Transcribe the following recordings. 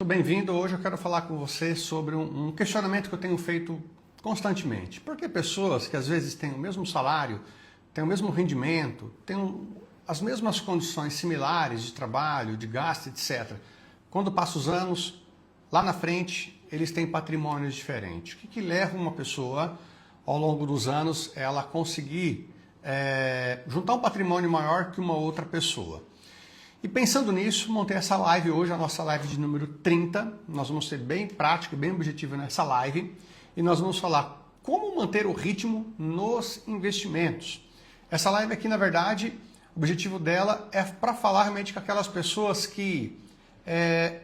Bem-vindo. Hoje eu quero falar com você sobre um questionamento que eu tenho feito constantemente. Por que pessoas que às vezes têm o mesmo salário, têm o mesmo rendimento, têm as mesmas condições similares de trabalho, de gasto, etc., quando passam os anos, lá na frente, eles têm patrimônios diferentes? O que leva uma pessoa, ao longo dos anos, ela conseguir juntar um patrimônio maior que uma outra pessoa? E pensando nisso, montei essa live hoje, a nossa live de número 30. Nós vamos ser bem prático e bem objetivo nessa live. E nós vamos falar como manter o ritmo nos investimentos. Essa live aqui, na verdade, o objetivo dela é para falar realmente com aquelas pessoas que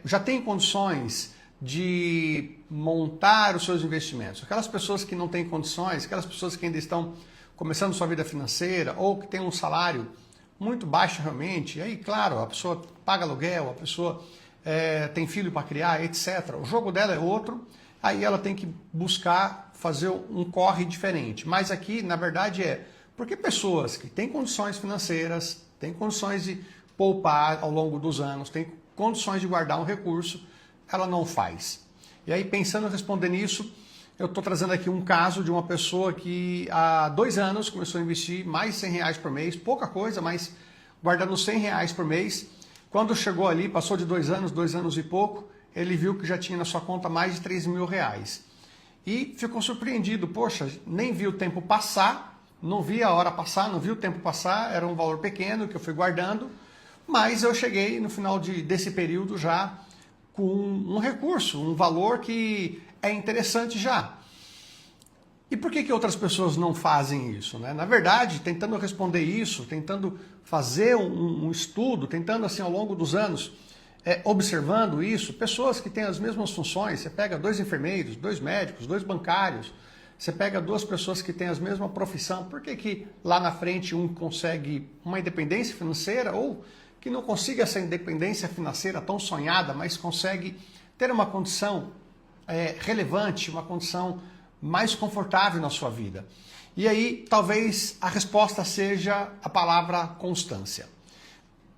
já têm condições de montar os seus investimentos. Aquelas pessoas que não têm condições, aquelas pessoas que ainda estão começando sua vida financeira ou que têm um salário muito baixo realmente, e aí, claro, a pessoa paga aluguel, a pessoa tem filho para criar, etc. O jogo dela é outro, aí ela tem que buscar fazer um corre diferente. Mas aqui, na verdade, porque pessoas que têm condições financeiras, têm condições de poupar ao longo dos anos, têm condições de guardar um recurso, ela não faz. E aí, pensando em responder nisso, eu estou trazendo aqui um caso de uma pessoa que há 2 anos começou a investir mais de R$100 por mês, pouca coisa, mas guardando R$100 por mês. Quando chegou ali, passou de 2 anos e pouco, ele viu que já tinha na sua conta mais de R$3.000. E ficou surpreendido, poxa, nem vi o tempo passar, não vi a hora passar, não vi o tempo passar, era um valor pequeno que eu fui guardando, mas eu cheguei no final desse período já com um recurso, um valor que é interessante já. E por que outras pessoas não fazem isso, né? Na verdade, tentando responder isso, tentando fazer um estudo, tentando assim ao longo dos anos, observando isso, pessoas que têm as mesmas funções, você pega 2 enfermeiros, 2 médicos, 2 bancários, você pega 2 pessoas que têm a mesma profissão, por que lá na frente um consegue uma independência financeira ou que não consiga essa independência financeira tão sonhada, mas consegue ter uma condição relevante, uma condição mais confortável na sua vida? E aí, talvez a resposta seja a palavra constância.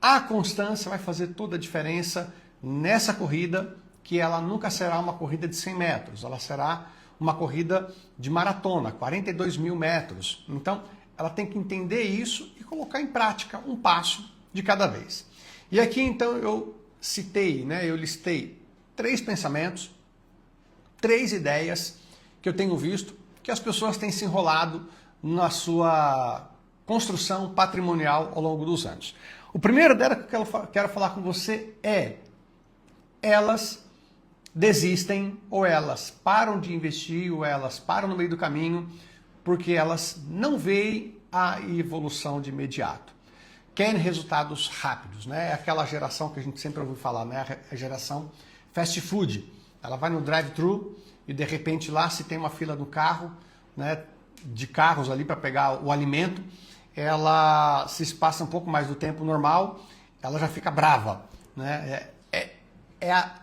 A constância vai fazer toda a diferença nessa corrida, que ela nunca será uma corrida de 100 metros, ela será uma corrida de maratona, 42.000 metros. Então, ela tem que entender isso e colocar em prática um passo de cada vez. E aqui, então, eu listei 3 pensamentos, 3 ideias que eu tenho visto que as pessoas têm se enrolado na sua construção patrimonial ao longo dos anos. O primeiro dela que eu quero falar com você elas desistem, ou elas param de investir, ou elas param no meio do caminho, porque elas não veem a evolução de imediato. Querem resultados rápidos, né? É aquela geração que a gente sempre ouviu falar, né? A geração fast food. Ela vai no drive-thru e de repente lá se tem uma fila do carro, né, de carros ali para pegar o alimento, ela se passa um pouco mais do tempo normal, ela já fica brava, né? É a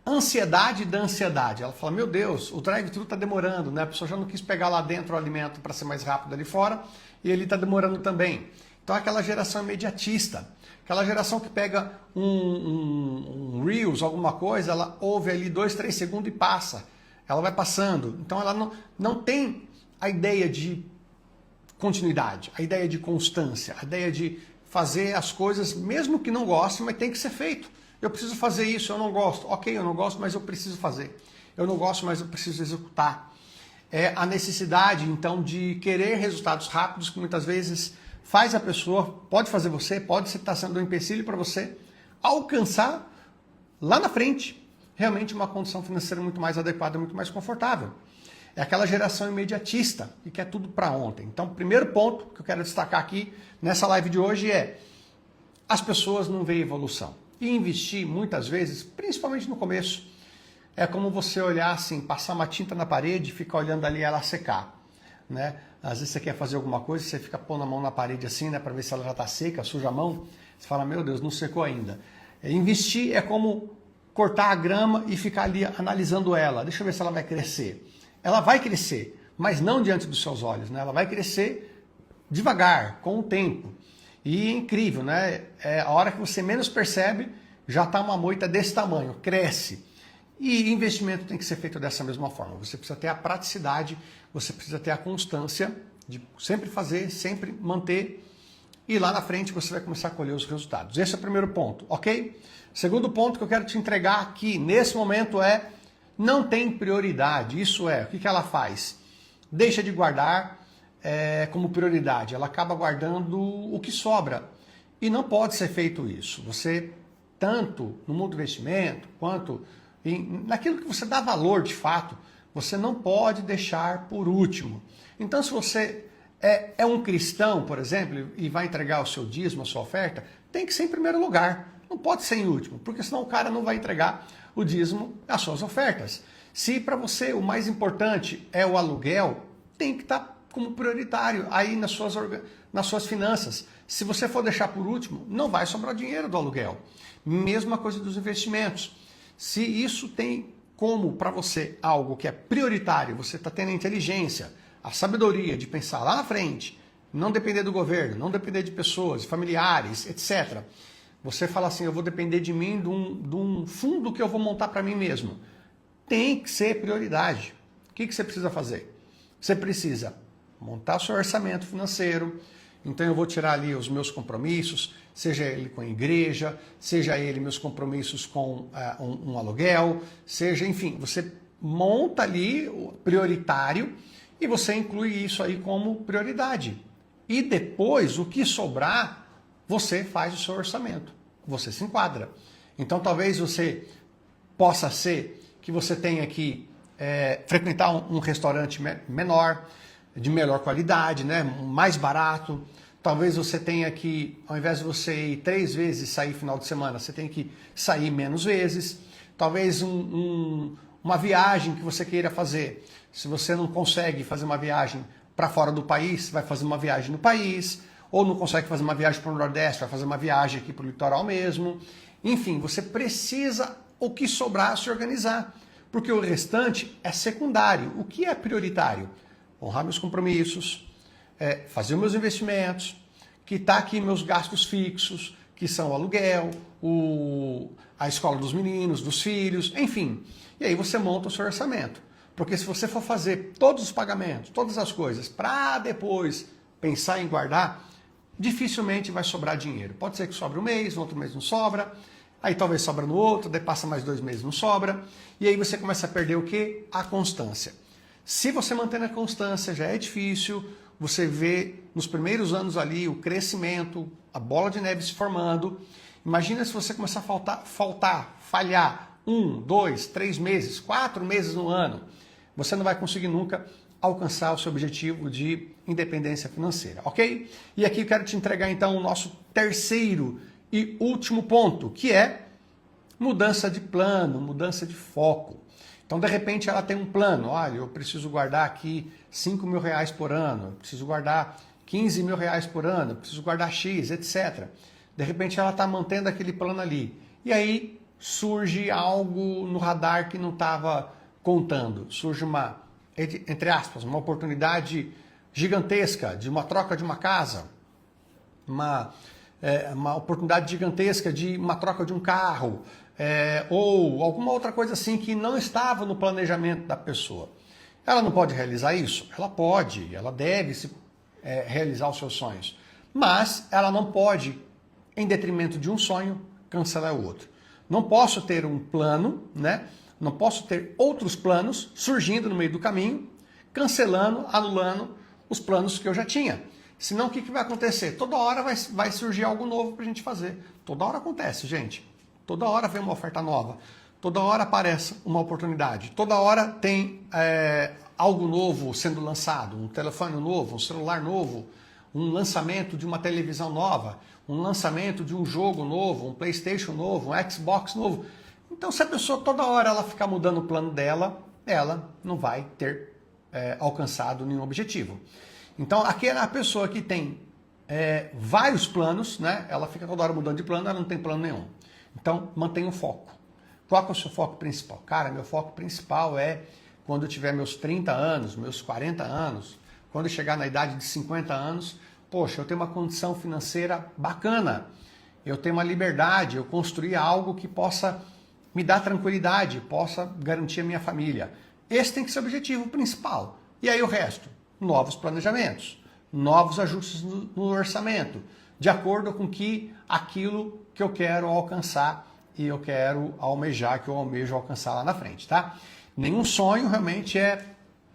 ansiedade da ansiedade. Ela fala, meu Deus, o drive-thru está demorando, né? A pessoa já não quis pegar lá dentro o alimento para ser mais rápido ali fora e ele está demorando também. Então aquela geração imediatista, aquela geração que pega um Reels, alguma coisa, ela ouve ali 2, 3 segundos e passa. Ela vai passando. Então ela não tem a ideia de continuidade, a ideia de constância, a ideia de fazer as coisas, mesmo que não goste, mas tem que ser feito. Eu preciso fazer isso, eu não gosto. Ok, eu não gosto, mas eu preciso fazer. Eu não gosto, mas eu preciso executar. É a necessidade, então, de querer resultados rápidos, que muitas vezes faz a pessoa, pode fazer você, pode estar sendo um empecilho para você alcançar lá na frente realmente uma condição financeira muito mais adequada, muito mais confortável. É aquela geração imediatista que quer tudo para ontem. Então, o primeiro ponto que eu quero destacar aqui nessa live de hoje as pessoas não veem evolução. E investir muitas vezes, principalmente no começo, é como você olhar assim, passar uma tinta na parede e ficar olhando ali ela secar, né? Às vezes você quer fazer alguma coisa, você fica pondo a mão na parede assim, né, para ver se ela já está seca, suja a mão. Você fala, meu Deus, não secou ainda. Investir é como cortar a grama e ficar ali analisando ela. Deixa eu ver se ela vai crescer. Ela vai crescer, mas não diante dos seus olhos, né? Ela vai crescer devagar, com o tempo. E é incrível, né? A hora que você menos percebe, já está uma moita desse tamanho, cresce. E investimento tem que ser feito dessa mesma forma. Você precisa ter a praticidade, você precisa ter a constância de sempre fazer, sempre manter, e lá na frente você vai começar a colher os resultados. Esse é o primeiro ponto, ok? Segundo ponto que eu quero te entregar aqui, nesse momento, é não tem prioridade. Isso é, o que ela faz? Deixa de guardar como prioridade, ela acaba guardando o que sobra. E não pode ser feito isso. Você, tanto no mundo do investimento, quanto naquilo que você dá valor de fato, você não pode deixar por último. Então, se você é um cristão, por exemplo, e vai entregar o seu dízimo, a sua oferta, tem que ser em primeiro lugar. Não pode ser em último, porque senão o cara não vai entregar o dízimo, as suas ofertas. Se para você o mais importante é o aluguel, tem que estar como prioritário aí nas suas finanças. Se você for deixar por último, não vai sobrar dinheiro do aluguel. Mesma coisa dos investimentos. Se isso tem como para você algo que é prioritário, você está tendo a inteligência, a sabedoria de pensar lá na frente, não depender do governo, não depender de pessoas, familiares, etc. Você fala assim, eu vou depender de mim, de um fundo que eu vou montar para mim mesmo. Tem que ser prioridade. O que você precisa fazer? Você precisa montar o seu orçamento financeiro. Então eu vou tirar ali os meus compromissos, seja ele com a igreja, seja ele meus compromissos com um aluguel, seja, enfim, você monta ali o prioritário e você inclui isso aí como prioridade. E depois, o que sobrar, você faz o seu orçamento, você se enquadra. Então talvez você possa ser que você tenha que frequentar um restaurante menor, de melhor qualidade, né? Mais barato. Talvez você tenha que, ao invés de você ir 3 vezes sair final de semana, você tem que sair menos vezes. Talvez uma viagem que você queira fazer. Se você não consegue fazer uma viagem para fora do país, vai fazer uma viagem no país. Ou não consegue fazer uma viagem para o Nordeste, vai fazer uma viagem aqui para o litoral mesmo. Enfim, você precisa, o que sobrar, se organizar. Porque o restante é secundário. O que é prioritário? Honrar meus compromissos, fazer meus investimentos, quitar aqui meus gastos fixos, que são o aluguel, a escola dos meninos, dos filhos, enfim. E aí você monta o seu orçamento. Porque se você for fazer todos os pagamentos, todas as coisas, para depois pensar em guardar, dificilmente vai sobrar dinheiro. Pode ser que sobre um mês, no outro mês não sobra, aí talvez sobra no outro, daí passa mais 2 meses, não sobra, e aí você começa a perder o quê? A constância. Se você manter a constância, já é difícil, você vê nos primeiros anos ali o crescimento, a bola de neve se formando. Imagina se você começar a falhar 1, 2, 3 meses, 4 meses no ano. Você não vai conseguir nunca alcançar o seu objetivo de independência financeira, ok? E aqui eu quero te entregar então o nosso terceiro e último ponto, que é mudança de plano, mudança de foco. Então, de repente, ela tem um plano. Olha, eu preciso guardar aqui 5 mil reais por ano, eu preciso guardar 15 mil reais por ano, eu preciso guardar X, etc. De repente, ela está mantendo aquele plano ali. E aí surge algo no radar que não estava contando. Surge uma, entre aspas, uma oportunidade gigantesca de uma troca de uma casa, uma oportunidade gigantesca de uma troca de um carro, ou alguma outra coisa assim que não estava no planejamento da pessoa. Ela não pode realizar isso? Ela pode, ela deve realizar os seus sonhos. Mas ela não pode, em detrimento de um sonho, cancelar o outro. Não posso ter um plano, né? Não posso ter outros planos surgindo no meio do caminho, cancelando, anulando os planos que eu já tinha. Senão o que vai acontecer? Toda hora vai surgir algo novo para a gente fazer. Toda hora acontece, gente. Toda hora vem uma oferta nova. Toda hora aparece uma oportunidade. Toda hora tem algo novo sendo lançado. Um telefone novo, um celular novo, um lançamento de uma televisão nova, um lançamento de um jogo novo, um PlayStation novo, um Xbox novo. Então, se a pessoa toda hora ela ficar mudando o plano dela, ela não vai ter alcançado nenhum objetivo. Então, aquela pessoa que tem vários planos, né? Ela fica toda hora mudando de plano, ela não tem plano nenhum. Então, mantenha o foco. Qual é o seu foco principal? Cara, meu foco principal é quando eu tiver meus 30 anos, meus 40 anos, quando eu chegar na idade de 50 anos, poxa, eu tenho uma condição financeira bacana. eu ter uma liberdade, eu construir algo que possa me dar tranquilidade, possa garantir a minha família. Esse tem que ser o objetivo principal. E aí o resto, novos planejamentos, novos ajustes no orçamento, de acordo com aquilo que eu quero alcançar e eu quero almejar, que eu almejo alcançar lá na frente, tá? Nenhum sonho realmente é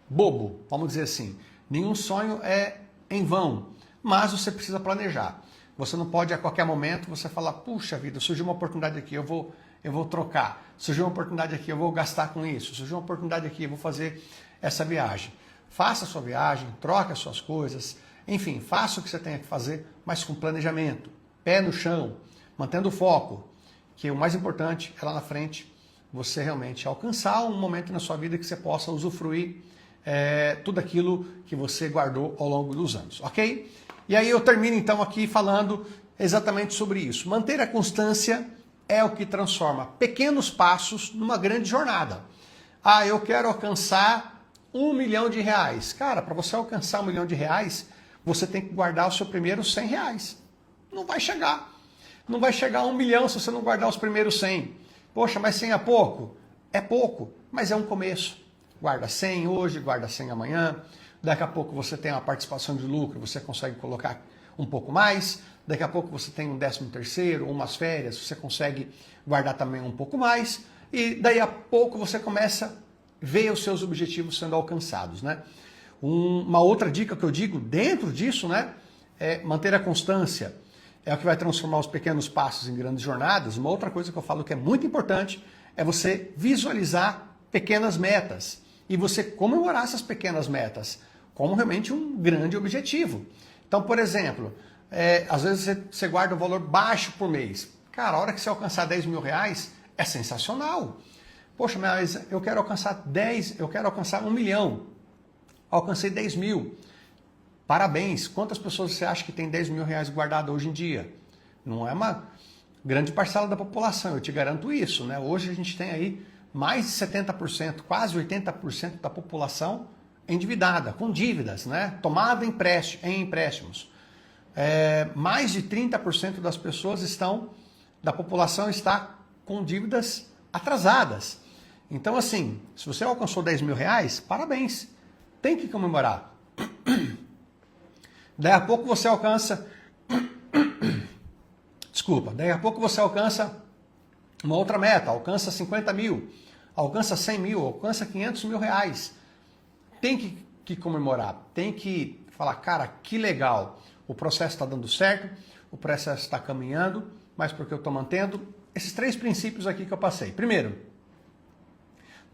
bobo, vamos dizer assim. Nenhum sonho é em vão, mas você precisa planejar. Você não pode a qualquer momento você falar, puxa vida, surgiu uma oportunidade aqui, eu vou trocar. Surgiu uma oportunidade aqui, eu vou gastar com isso. Surgiu uma oportunidade aqui, eu vou fazer essa viagem. Faça a sua viagem, troque as suas coisas, enfim, faça o que você tenha que fazer, mas com planejamento, pé no chão, mantendo o foco, que o mais importante é lá na frente você realmente alcançar um momento na sua vida que você possa usufruir tudo aquilo que você guardou ao longo dos anos, ok? E aí eu termino então aqui falando exatamente sobre isso. Manter a constância é o que transforma pequenos passos numa grande jornada. Ah, eu quero alcançar R$1 milhão. Cara, para você alcançar R$1 milhão, você tem que guardar o seu primeiro R$100. Não vai chegar. Não vai chegar a 1 milhão se você não guardar os primeiros 100. Poxa, mas 100 é pouco? É pouco, mas é um começo. Guarda 100 hoje, guarda 100 amanhã. Daqui a pouco você tem uma participação de lucro, você consegue colocar um pouco mais. Daqui a pouco você tem um 13º, umas férias, você consegue guardar também um pouco mais. E daí a pouco você começa a ver os seus objetivos sendo alcançados, né? Uma outra dica que eu digo dentro disso, né, é manter a constância. É o que vai transformar os pequenos passos em grandes jornadas. Uma outra coisa que eu falo que é muito importante é você visualizar pequenas metas e você comemorar essas pequenas metas como realmente um grande objetivo. Então, por exemplo, às vezes você guarda um valor baixo por mês. Cara, a hora que você alcançar R$10 mil é sensacional. Poxa, mas eu quero alcançar 1 milhão. Alcancei 10 mil. Parabéns. Quantas pessoas você acha que tem R$10 mil guardado hoje em dia? Não é uma grande parcela da população, eu te garanto isso, né? Hoje a gente tem aí mais de 70%, quase 80% da população endividada, com dívidas, né? Tomada em empréstimos. Mais de 30% das pessoas da população está com dívidas atrasadas. Então, assim, se você alcançou R$10 mil, parabéns. Tem que comemorar. Daí a pouco você alcança... Desculpa. Daí a pouco você alcança uma outra meta. Alcança 50 mil. Alcança 100 mil. Alcança R$500 mil. Tem que comemorar. Tem que falar, cara, que legal. O processo está dando certo. O processo está caminhando. Mas porque eu estou mantendo esses 3 princípios aqui que eu passei. Primeiro,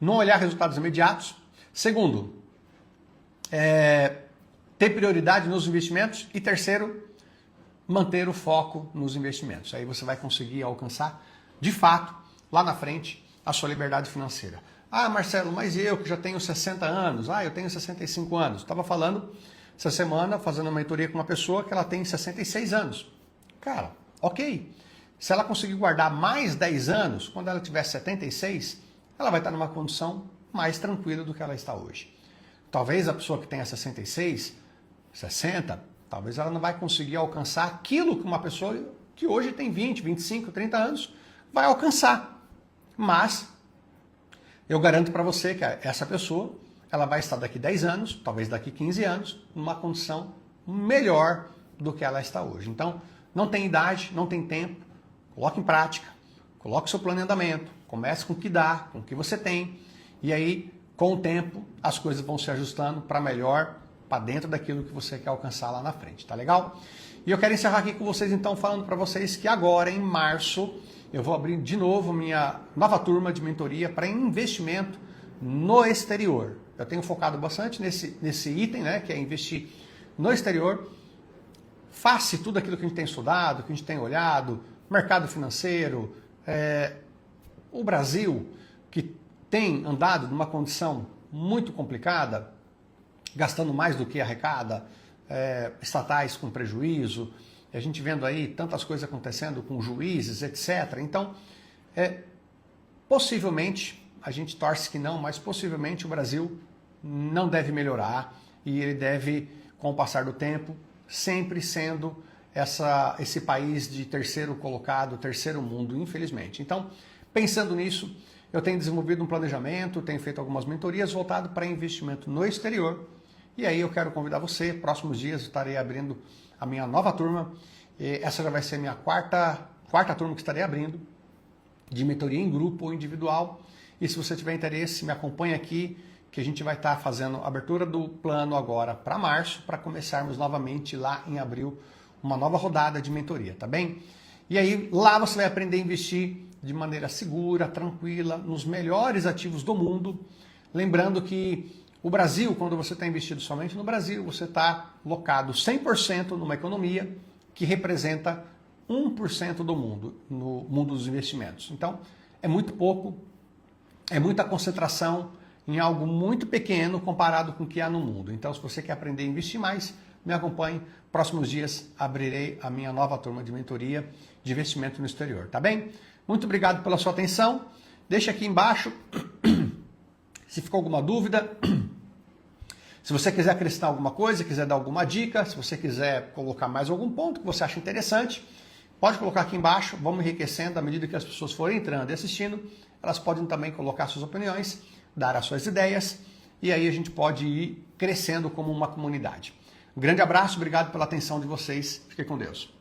não olhar resultados imediatos. Segundo, ter prioridade nos investimentos. E terceiro, manter o foco nos investimentos. Aí você vai conseguir alcançar, de fato, lá na frente, a sua liberdade financeira. Ah, Marcelo, mas eu que já tenho 60 anos, eu tenho 65 anos. Estava falando essa semana, fazendo uma mentoria com uma pessoa que ela tem 66 anos. Cara, ok. Se ela conseguir guardar mais 10 anos, quando ela tiver 76, ela vai estar numa condição mais tranquila do que ela está hoje. Talvez a pessoa que tenha 66, 60, talvez ela não vai conseguir alcançar aquilo que uma pessoa que hoje tem 20, 25, 30 anos vai alcançar. Mas eu garanto para você que essa pessoa ela vai estar daqui 10 anos, talvez daqui 15 anos, numa condição melhor do que ela está hoje. Então, não tem idade, não tem tempo, coloque em prática, coloque seu plano em andamento, comece com o que dá, com o que você tem, e aí, com o tempo, as coisas vão se ajustando para melhor, para dentro daquilo que você quer alcançar lá na frente, tá legal? E eu quero encerrar aqui com vocês, então, falando para vocês que agora, em março, eu vou abrir de novo minha nova turma de mentoria para investimento no exterior. Eu tenho focado bastante nesse item, né, que é investir no exterior. Faça tudo aquilo que a gente tem estudado, que a gente tem olhado, mercado financeiro, o Brasil, que tem andado numa condição muito complicada, gastando mais do que arrecada, estatais com prejuízo, a gente vendo aí tantas coisas acontecendo com juízes, etc. Então, possivelmente, a gente torce que não, mas possivelmente o Brasil não deve melhorar e ele deve, com o passar do tempo, sempre sendo esse país de terceiro colocado, terceiro mundo, infelizmente. Então, pensando nisso, eu tenho desenvolvido um planejamento, tenho feito algumas mentorias voltado para investimento no exterior. E aí eu quero convidar você, próximos dias eu estarei abrindo a minha nova turma. Essa já vai ser a minha quarta turma que estarei abrindo, de mentoria em grupo ou individual. E se você tiver interesse, me acompanhe aqui, que a gente vai estar fazendo a abertura do plano agora para março, para começarmos novamente lá em abril, uma nova rodada de mentoria, tá bem? E aí lá você vai aprender a investir de maneira segura, tranquila, nos melhores ativos do mundo. Lembrando que o Brasil, quando você está investido somente no Brasil, você está locado 100% numa economia que representa 1% do mundo, no mundo dos investimentos. Então, é muito pouco, é muita concentração em algo muito pequeno comparado com o que há no mundo. Então, se você quer aprender a investir mais, me acompanhe. Próximos dias abrirei a minha nova turma de mentoria de investimento no exterior, tá bem? Muito obrigado pela sua atenção. Deixa aqui embaixo se ficou alguma dúvida. Se você quiser acrescentar alguma coisa, quiser dar alguma dica, se você quiser colocar mais algum ponto que você acha interessante, pode colocar aqui embaixo. Vamos enriquecendo à medida que as pessoas forem entrando e assistindo. Elas podem também colocar suas opiniões, dar as suas ideias, e aí a gente pode ir crescendo como uma comunidade. Um grande abraço, obrigado pela atenção de vocês. Fiquem com Deus.